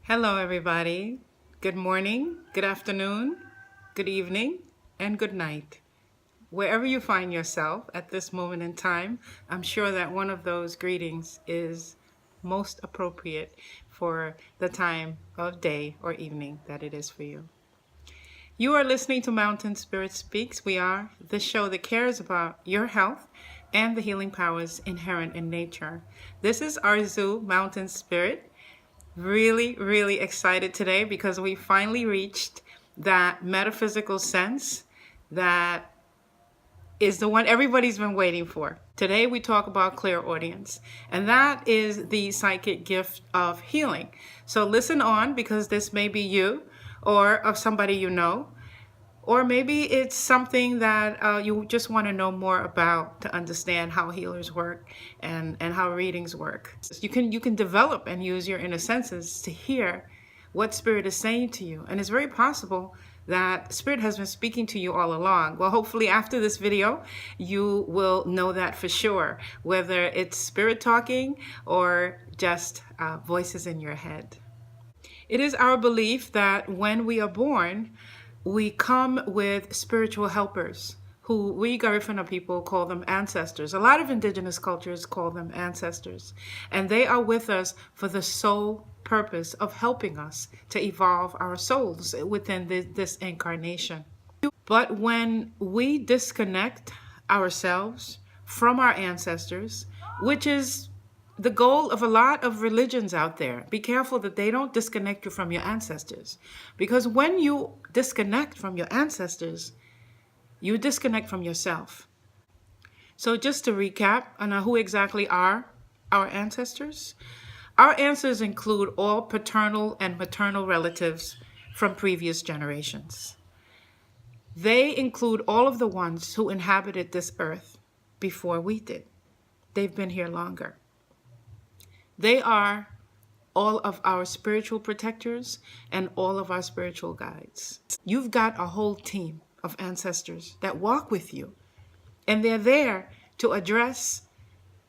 Hello, everybody. Good morning, good afternoon, good evening, and good night. Wherever you find yourself at this moment in time, I'm sure that one of those greetings is most appropriate for the time of day or evening that it is for you. You are listening to Mountain Spirit Speaks. We are the show that cares about your health and the healing powers inherent in nature. This is Arzu Mountain Spirit. Really excited today because we finally reached that metaphysical sense that is the one everybody's been waiting for. Today we talk about clairaudience, and that is the psychic gift of healing. So listen on, because this may be you or of somebody you know, or maybe it's something that you just want to know more about to understand how healers work and how readings work. You can develop and use your inner senses to hear what Spirit is saying to you. And it's very possible that Spirit has been speaking to you all along. Well, hopefully after this video, you will know that for sure, whether it's Spirit talking or just voices in your head. It is our belief that when we are born, we come with spiritual helpers who we Garifuna people call them ancestors. A lot of indigenous cultures call them ancestors. And they are with us for the sole purpose of helping us to evolve our souls within this incarnation. But when we disconnect ourselves from our ancestors, which is the goal of a lot of religions out there, be careful that they don't disconnect you from your ancestors. Because when you disconnect from your ancestors, you disconnect from yourself. So just to recap on who exactly are our ancestors. Our ancestors include all paternal and maternal relatives from previous generations. They include all of the ones who inhabited this earth before we did. They've been here longer. They are all of our spiritual protectors and all of our spiritual guides. You've got a whole team of ancestors that walk with you, and they're there to address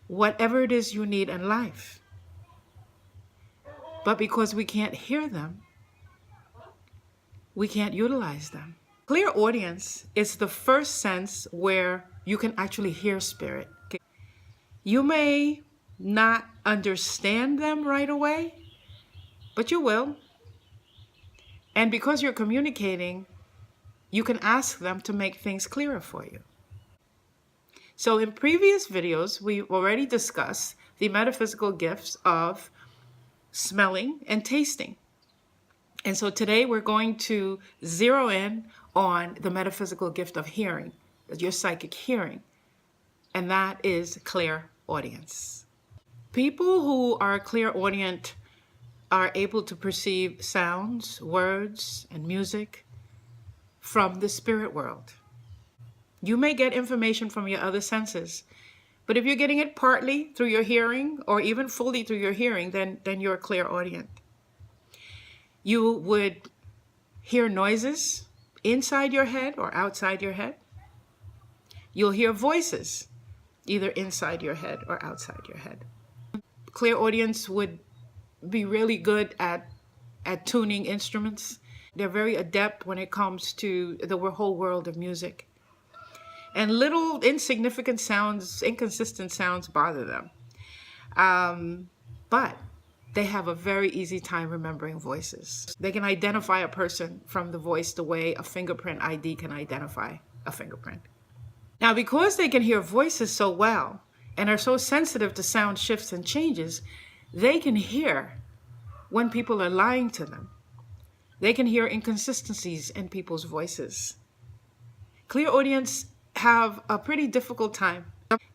whatever it is you need in life. But because we can't hear them, we can't utilize them. Clairaudience is the first sense where you can actually hear Spirit. You may not understand them right away, but you will. And because you're communicating, you can ask them to make things clearer for you. So in previous videos, we've already discussed the metaphysical gifts of smelling and tasting. And so today we're going to zero in on the metaphysical gift of hearing, your psychic hearing, and that is clairaudience. People who are clairaudient are able to perceive sounds, words, and music from the spirit world. You may get information from your other senses, but if you're getting it partly through your hearing or even fully through your hearing, then you're clairaudient. You would hear noises inside your head or outside your head. You'll hear voices either inside your head or outside your head. Clairaudience would be really good at tuning instruments. They're very adept when it comes to the whole world of music. And little insignificant sounds, inconsistent sounds bother them. But they have a very easy time remembering voices. They can identify a person from the voice the way a fingerprint ID can identify a fingerprint. Now, because they can hear voices so well, and are so sensitive to sound shifts and changes, they can hear when people are lying to them. They can hear inconsistencies in people's voices. Clairaudients have a pretty difficult time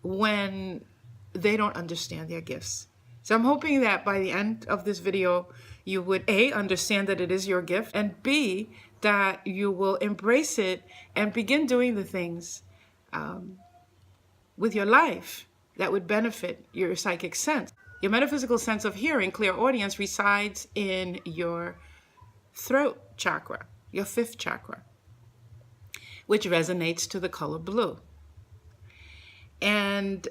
when they don't understand their gifts. So I'm hoping that by the end of this video, you would A, understand that it is your gift, and B, that you will embrace it and begin doing the things with your life that would benefit your psychic sense. Your metaphysical sense of hearing, clairaudience, resides in your throat chakra, your fifth chakra, which resonates to the color blue. And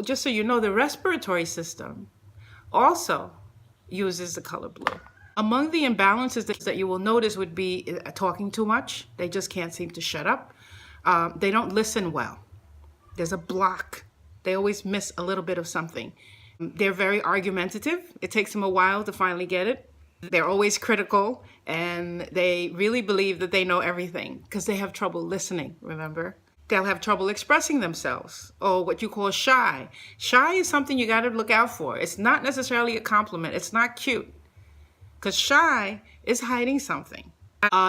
just so you know, the respiratory system also uses the color blue. Among the imbalances that you will notice would be talking too much. They just can't seem to shut up. They don't listen well. There's a block. They always miss a little bit of something. They're very argumentative. It takes them a while to finally get it. They're always critical, and they really believe that they know everything because they have trouble listening, remember? They'll have trouble expressing themselves, or what you call shy. Shy is something you got to look out for. It's not necessarily a compliment. It's not cute, because shy is hiding something.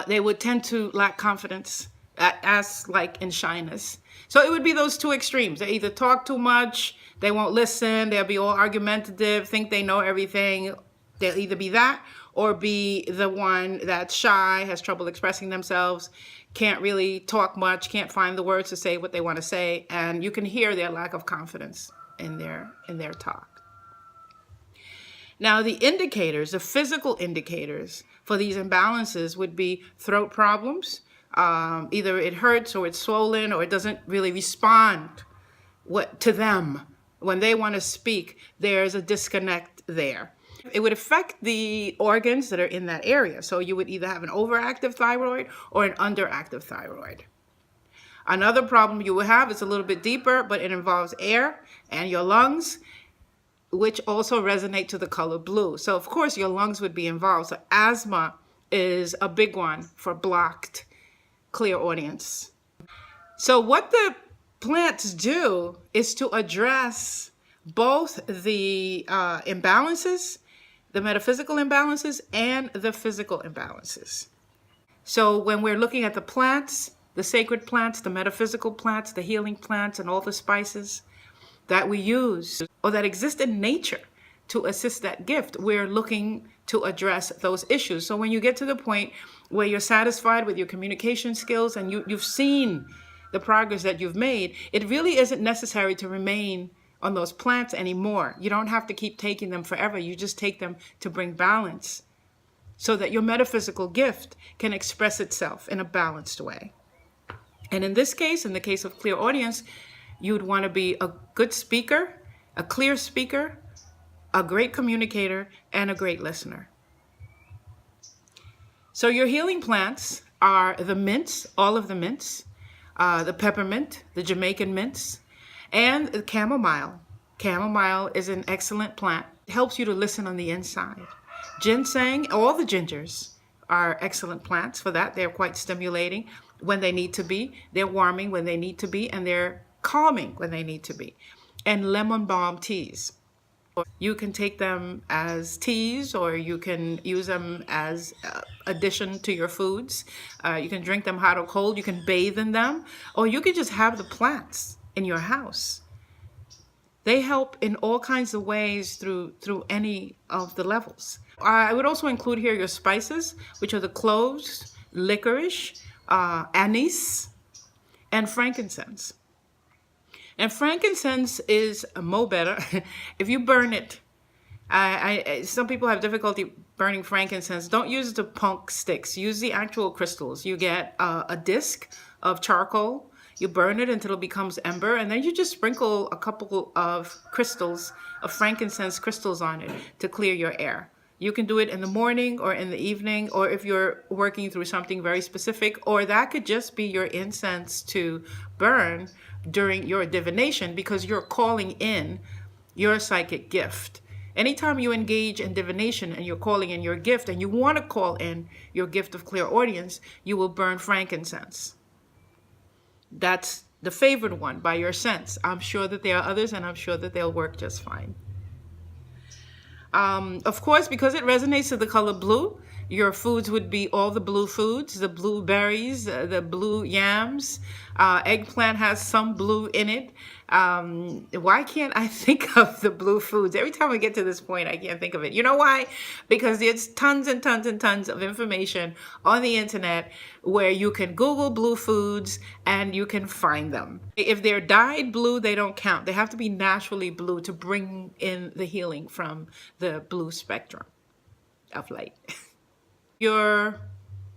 They would tend to lack confidence, as like in shyness. So it would be those two extremes. They either talk too much, they won't listen, they'll be all argumentative, think they know everything. They'll either be that or be the one that's shy, has trouble expressing themselves, can't really talk much, can't find the words to say what they want to say, and you can hear their lack of confidence in their talk. Now, the indicators, the physical indicators for these imbalances would be throat problems. Either it hurts or it's swollen or it doesn't really respond to them. When they want to speak, there's a disconnect there. It would affect the organs that are in that area. So you would either have an overactive thyroid or an underactive thyroid. Another problem you will have is a little bit deeper, but it involves air and your lungs, which also resonate to the color blue. So of course your lungs would be involved. So asthma is a big one for blocked clairaudience. So what the plants do is to address both the imbalances, the metaphysical imbalances, and the physical imbalances. So when we're looking at the plants, the sacred plants, the metaphysical plants, the healing plants, and all the spices that we use or that exist in nature to assist that gift, we're looking to address those issues. So when you get to the point where you're satisfied with your communication skills and you've seen the progress that you've made, it really isn't necessary to remain on those plants anymore. You don't have to keep taking them forever. You just take them to bring balance so that your metaphysical gift can express itself in a balanced way. And in this case, in the case of clairaudience, you'd want to be a good speaker, a clear speaker, a great communicator, and a great listener. So your healing plants are the mints, all of the mints, the peppermint, the Jamaican mints, and the chamomile. Chamomile is an excellent plant. It helps you to listen on the inside. Ginseng, all the gingers are excellent plants for that. They're quite stimulating when they need to be. They're warming when they need to be, and they're calming when they need to be. And lemon balm teas. You can take them as teas, or you can use them as addition to your foods. You can drink them hot or cold. You can bathe in them, or you can just have the plants in your house. They help in all kinds of ways through any of the levels. I would also include here your spices, which are the cloves, licorice, anise, and frankincense. And frankincense is mo better if you burn it. Some people have difficulty burning frankincense. Don't use the punk sticks. Use the actual crystals. You get a disc of charcoal. You burn it until it becomes ember, and then you just sprinkle a couple of crystals, of frankincense crystals on it to clear your air. You can do it in the morning or in the evening, or if you're working through something very specific, or that could just be your incense to burn during your divination, because you're calling in your psychic gift. Anytime you engage in divination and you're calling in your gift, and you want to call in your gift of clairaudience, you will burn frankincense. That's the favored one by your sense. I'm sure that there are others, and I'm sure that they'll work just fine. Of course, because it resonates to the color blue, your foods would be all the blue foods, the blueberries, the blue yams. Eggplant has some blue in it. Why can't I think of the blue foods? Every time I get to this point, I can't think of it. You know why? Because there's tons and tons and tons of information on the internet where you can Google blue foods and you can find them. If they're dyed blue, they don't count. They have to be naturally blue to bring in the healing from the blue spectrum of light. Your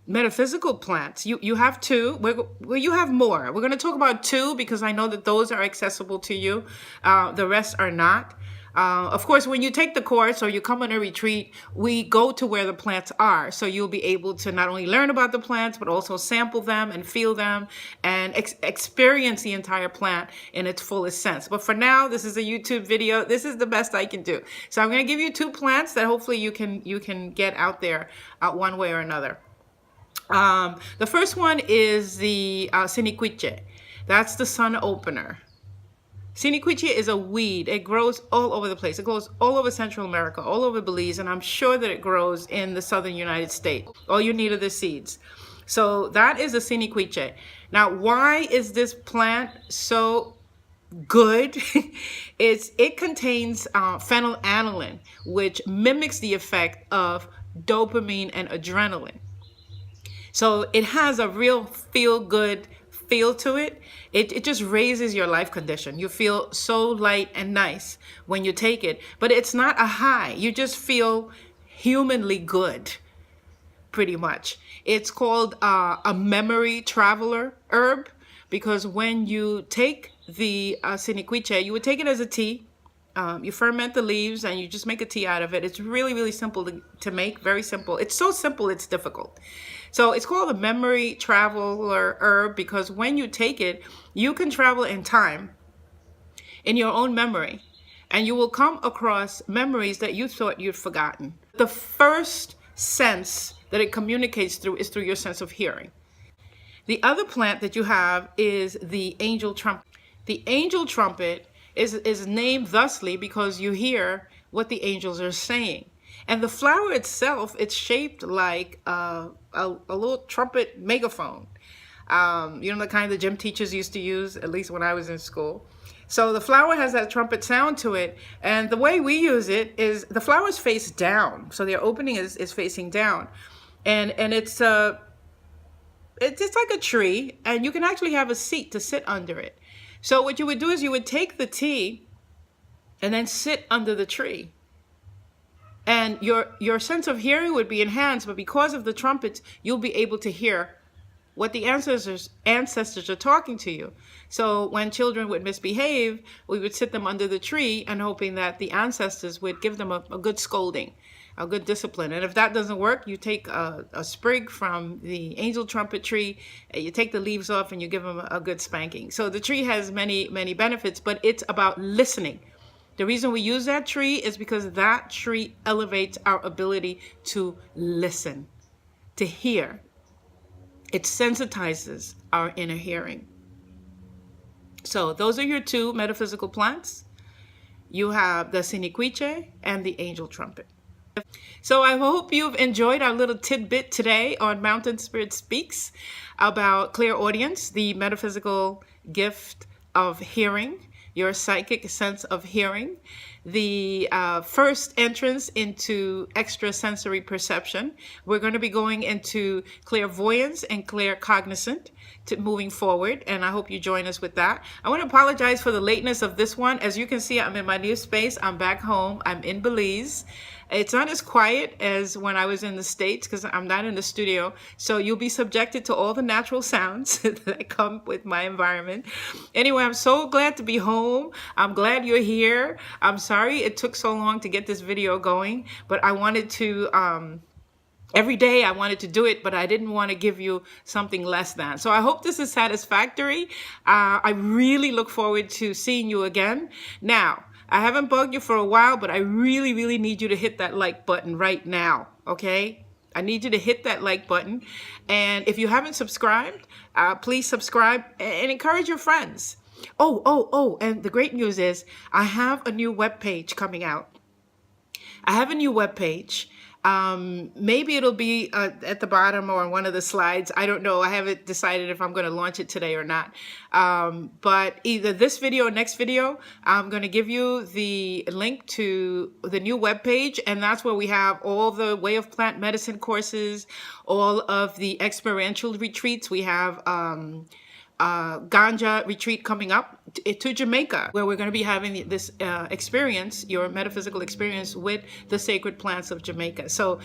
metaphysical plants, you have two. Well, you have more. We're going to talk about two because I know that those are accessible to you. The rest are not. Of course, when you take the course or you come on a retreat, we go to where the plants are. So you'll be able to not only learn about the plants, but also sample them and feel them and experience the entire plant in its fullest sense. But for now, this is a YouTube video. This is the best I can do. So I'm going to give you 2 plants that hopefully you can get out there one way or another. The first one is the Siniquiche. That's the sun opener. Siniquiche is a weed. It grows all over the place. It grows all over Central America, all over Belize, and I'm sure that it grows in the southern United States. All you need are the seeds. So that is a Siniquiche. Now, why is this plant so good? It contains phenylanaline, which mimics the effect of dopamine and adrenaline. So it has a real feel-good feel to it. It just raises your life condition. You feel so light and nice when you take it, but it's not a high. You just feel humanly good, pretty much. It's called a memory traveler herb, because when you take the Siniquiche, you would take it as a tea. You ferment the leaves and you just make a tea out of it. It's really, really simple to make, very simple. It's so simple, it's difficult. So it's called a memory traveler herb because when you take it, you can travel in time in your own memory, and you will come across memories that you thought you'd forgotten. The first sense that it communicates through is through your sense of hearing. The other plant that you have is the angel trumpet. The angel trumpet is named thusly because you hear what the angels are saying. And the flower itself, it's shaped like a little trumpet megaphone. You know, the kind the gym teachers used to use, at least when I was in school. So the flower has that trumpet sound to it. And the way we use it is the flower's face down. So their opening is facing down. And it's like a tree, and you can actually have a seat to sit under it. So what you would do is you would take the tea and then sit under the tree. And your sense of hearing would be enhanced, but because of the trumpets, you'll be able to hear what the ancestors are talking to you. So when children would misbehave, we would sit them under the tree and hoping that the ancestors would give them a good scolding, a good discipline. And if that doesn't work, you take a sprig from the angel trumpet tree, you take the leaves off and you give them a good spanking. So the tree has many, many benefits, but it's about listening. The reason we use that tree is because that tree elevates our ability to listen, to hear. It sensitizes our inner hearing. So those are your 2 metaphysical plants. You have the Siniquiche and the angel trumpet. So I hope you've enjoyed our little tidbit today on Mountain Spirit Speaks about clairaudience, the metaphysical gift of hearing, your psychic sense of hearing, the first entrance into extrasensory perception. We're going to be going into clairvoyance and claircognizant moving forward, and I hope you join us with that. I want to apologize for the lateness of this one. As you can see, I'm in my new space. I'm back home. I'm in Belize. It's not as quiet as when I was in the States because I'm not in the studio. So you'll be subjected to all the natural sounds that come with my environment. Anyway, I'm so glad to be home. I'm glad you're here. I'm sorry it took so long to get this video going, but I wanted to, every day I wanted to do it, but I didn't want to give you something less than. So I hope this is satisfactory. I really look forward to seeing you again. Now, I haven't bugged you for a while, but I really, really need you to hit that like button right now, okay? I need you to hit that like button. And if you haven't subscribed, please subscribe and encourage your friends. Oh, and the great news is I have a new webpage coming out. I have a new webpage. Maybe it'll be at the bottom or on one of the slides. I don't know. I haven't decided if I'm going to launch it today or not. But either this video or next video, I'm going to give you the link to the new webpage. And that's where we have all the Way of Plant Medicine courses, all of the experiential retreats. We have Ganja retreat coming up to Jamaica, where we're going to be having this experience, your metaphysical experience with the sacred plants of Jamaica. So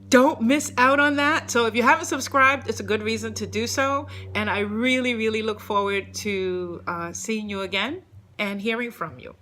don't miss out on that. So if you haven't subscribed, it's a good reason to do so. And I really, really look forward to seeing you again and hearing from you.